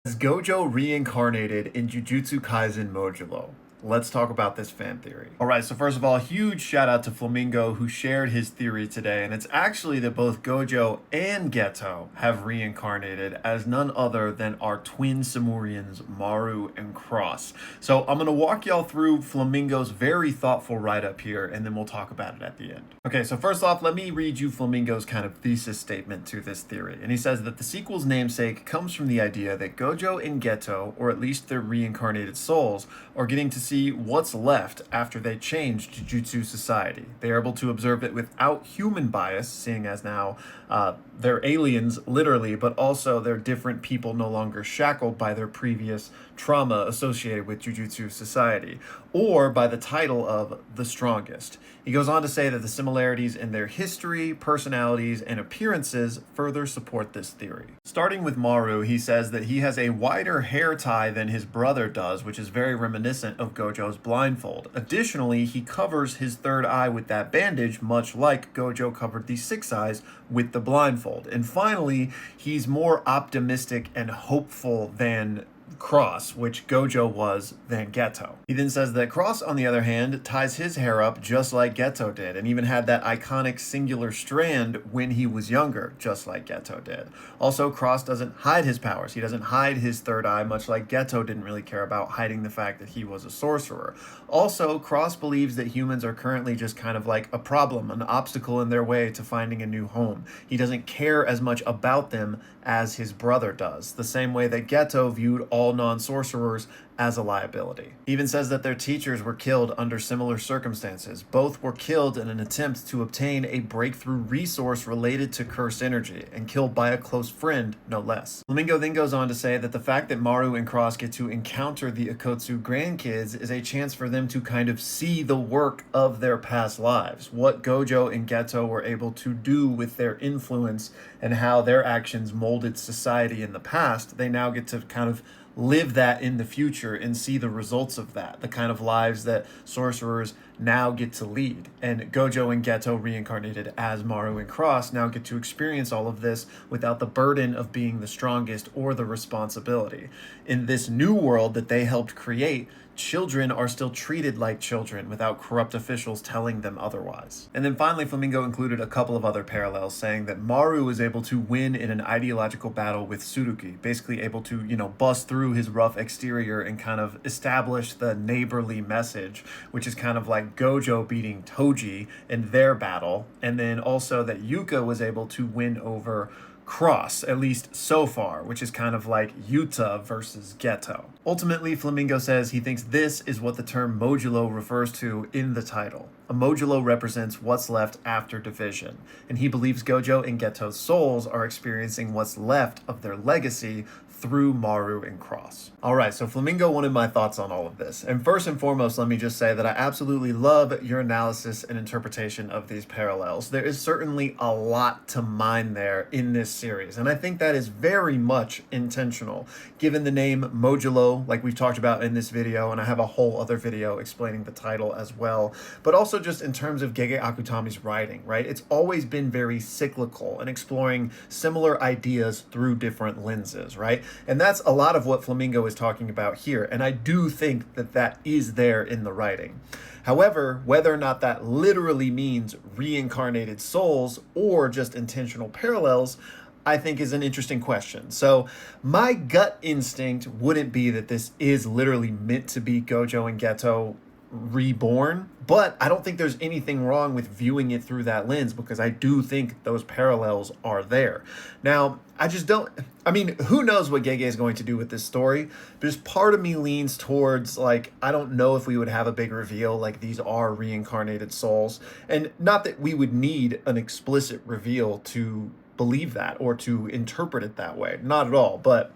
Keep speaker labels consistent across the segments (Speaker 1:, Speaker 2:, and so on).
Speaker 1: Is Gojo reincarnated in Jujutsu Kaisen Modulo? Let's talk about this fan theory. All right, so first of all, huge shout out to Flamingo who shared his theory today, and it's actually that both Gojo and Geto have reincarnated as none other than our twin Samurians, Maru and Cross. So I'm gonna walk y'all through Flamingo's very thoughtful write-up here, and then we'll talk about it at the end. Okay, so first off, let me read you Flamingo's kind of thesis statement to this theory. And he says that the sequel's namesake comes from the idea that Gojo and Geto, or at least their reincarnated souls, are getting to see what's left after they change Jujutsu society. They are able to observe it without human bias, seeing as now they're aliens, literally, but also they're different people no longer shackled by their previous trauma associated with Jujutsu society, or by the title of the strongest. He goes on to say that the similarities in their history, personalities, and appearances further support this theory. Starting with Maru, he says that he has a wider hair tie than his brother does, which is very reminiscent of Gojo's blindfold. Additionally, he covers his third eye with that bandage, much like Gojo covered the six eyes with the blindfold. And finally, he's more optimistic and hopeful than Cross, which Gojo was, than Geto. He then says that Cross, on the other hand, ties his hair up just like Geto did, and even had that iconic singular strand when he was younger, just like Geto did. Also, Cross doesn't hide his powers. He doesn't hide his third eye, much like Geto didn't really care about hiding the fact that he was a sorcerer. Also, Cross believes that humans are currently just kind of like a problem, an obstacle in their way to finding a new home. He doesn't care as much about them as his brother does, the same way that Geto viewed all non-sorcerers as a liability. He even says that their teachers were killed under similar circumstances. Both were killed in an attempt to obtain a breakthrough resource related to cursed energy, and killed by a close friend, no less. Flamingo then goes on to say that the fact that Maru and Cross get to encounter the Akotsu grandkids is a chance for them to kind of see the work of their past lives, what Gojo and Geto were able to do with their influence and how their actions molded society in the past. They now get to kind of live that in the future and see the results of that, the kind of lives that sorcerers now get to lead. And Gojo and Geto, reincarnated as Maru and Cross, now get to experience all of this without the burden of being the strongest or the responsibility. In this new world that they helped create, children are still treated like children without corrupt officials telling them otherwise. And then finally, Flamingo included a couple of other parallels, saying that Maru was able to win in an ideological battle with Tsurugi, basically able to, bust through his rough exterior and kind of establish the neighborly message, which is kind of like Gojo beating Toji in their battle. And then also that Yuka was able to win over Cross, at least so far, which is kind of like Yuta versus Geto. Ultimately, Flamingo says he thinks this is what the term modulo refers to in the title. A modulo represents what's left after division, and he believes Gojo and Geto's souls are experiencing what's left of their legacy through Maru and Cross. Alright, so Flamingo wanted my thoughts on all of this. And first and foremost, let me just say that I absolutely love your analysis and interpretation of these parallels. There is certainly a lot to mine there in this series, and I think that is very much intentional, given the name modulo, like we've talked about in this video, and I have a whole other video explaining the title as well, but also just in terms of Gege Akutami's writing, right? It's always been very cyclical and exploring similar ideas through different lenses, right? And that's a lot of what Flamingo is talking about here, and I do think that that is there in the writing. However, whether or not that literally means reincarnated souls or just intentional parallels, I think is an interesting question. So my gut instinct wouldn't be that this is literally meant to be Gojo and Geto reborn, but I don't think there's anything wrong with viewing it through that lens, because I do think those parallels are there. Now, who knows what Gege is going to do with this story, but just part of me leans towards, like, I don't know if we would have a big reveal, like these are reincarnated souls, and not that we would need an explicit reveal to believe that or to interpret it that way, not at all, but,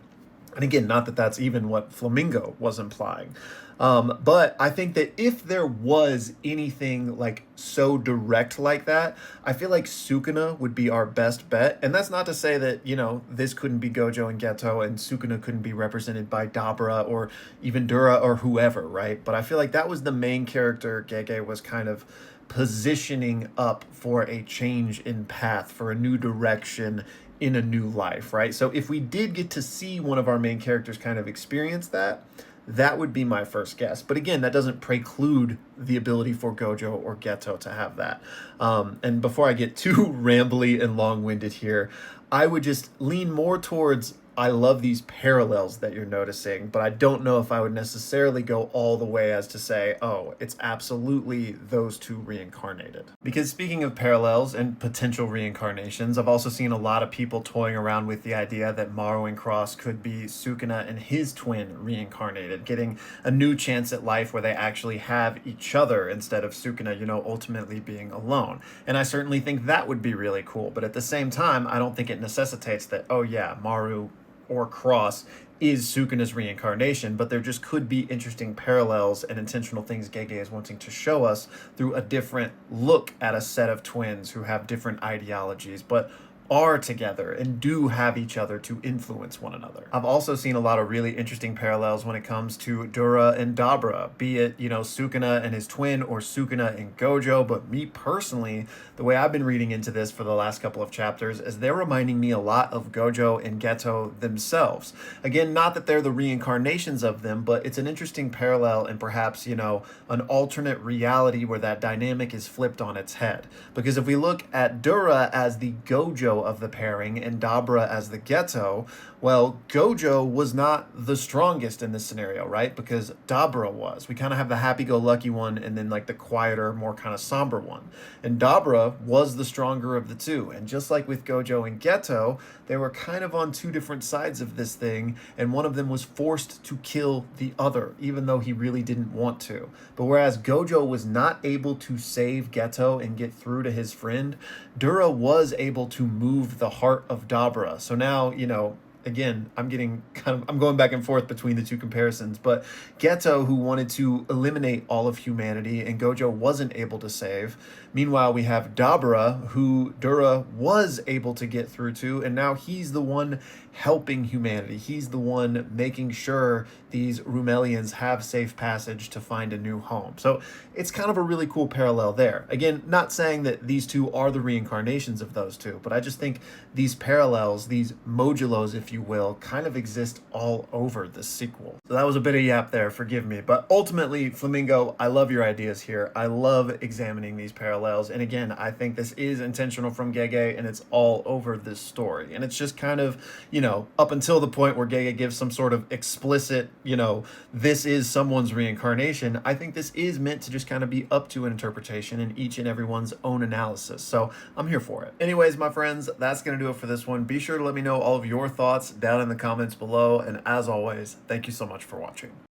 Speaker 1: and again, not that that's even what Flamingo was implying. But I think that if there was anything like so direct like that, I feel like Sukuna would be our best bet. And that's not to say that, this couldn't be Gojo and Geto and Sukuna couldn't be represented by Dabura or even Dura or whoever, right? But I feel like that was the main character Gege was kind of positioning up for a change in path, for a new direction in a new life, right? So if we did get to see one of our main characters kind of experience that, that would be my first guess. But again, that doesn't preclude the ability for Gojo or Geto to have that. And before I get too rambly and long-winded here, I would just lean more towards, I love these parallels that you're noticing, but I don't know if I would necessarily go all the way as to say, oh, it's absolutely those two reincarnated. Because speaking of parallels and potential reincarnations, I've also seen a lot of people toying around with the idea that Maru and Cross could be Sukuna and his twin reincarnated, getting a new chance at life where they actually have each other instead of Sukuna, you know, ultimately being alone. And I certainly think that would be really cool, but at the same time, I don't think it necessitates that, oh yeah, Maru or Cross is Sukuna's reincarnation, but there just could be interesting parallels and intentional things Gege is wanting to show us through a different look at a set of twins who have different ideologies, but are together and do have each other to influence one another. I've also seen a lot of really interesting parallels when it comes to Dura and Dabura, be it, you know, Sukuna and his twin or Sukuna and Gojo, but me personally, the way I've been reading into this for the last couple of chapters is they're reminding me a lot of Gojo and Geto themselves. Again, not that they're the reincarnations of them, but it's an interesting parallel and perhaps, you know, an alternate reality where that dynamic is flipped on its head. Because if we look at Dura as the Gojo of the pairing and Dabura as the Geto, well, Gojo was not the strongest in this scenario, right? Because Dabura was. We kind of have the happy-go-lucky one and then like the quieter, more kind of somber one. And Dabura was the stronger of the two. And just like with Gojo and Geto, they were kind of on two different sides of this thing, and one of them was forced to kill the other, even though he really didn't want to. But whereas Gojo was not able to save Geto and get through to his friend, Dura was able to move the heart of Dabura. So now, you know, again, I'm going back and forth between the two comparisons, but Geto, who wanted to eliminate all of humanity and Gojo wasn't able to save. Meanwhile, we have Dabura, who Dura was able to get through to, and now he's the one helping humanity. He's the one making sure these Rumelians have safe passage to find a new home. So it's kind of a really cool parallel there. Again, not saying that these two are the reincarnations of those two, but I just think these parallels, these modulos, if you will, kind of exist all over the sequel. So that was a bit of yap there, forgive me. But ultimately, Flamingo, I love your ideas here. I love examining these parallels. And again, I think this is intentional from Gege, and it's all over this story. And it's just kind of, you know, up until the point where Gege gives some sort of explicit, you know, this is someone's reincarnation, I think this is meant to just kind of be up to an interpretation and each and everyone's own analysis. So I'm here for it. Anyways, my friends, that's going to do it for this one. Be sure to let me know all of your thoughts down in the comments below. And as always, thank you so much for watching.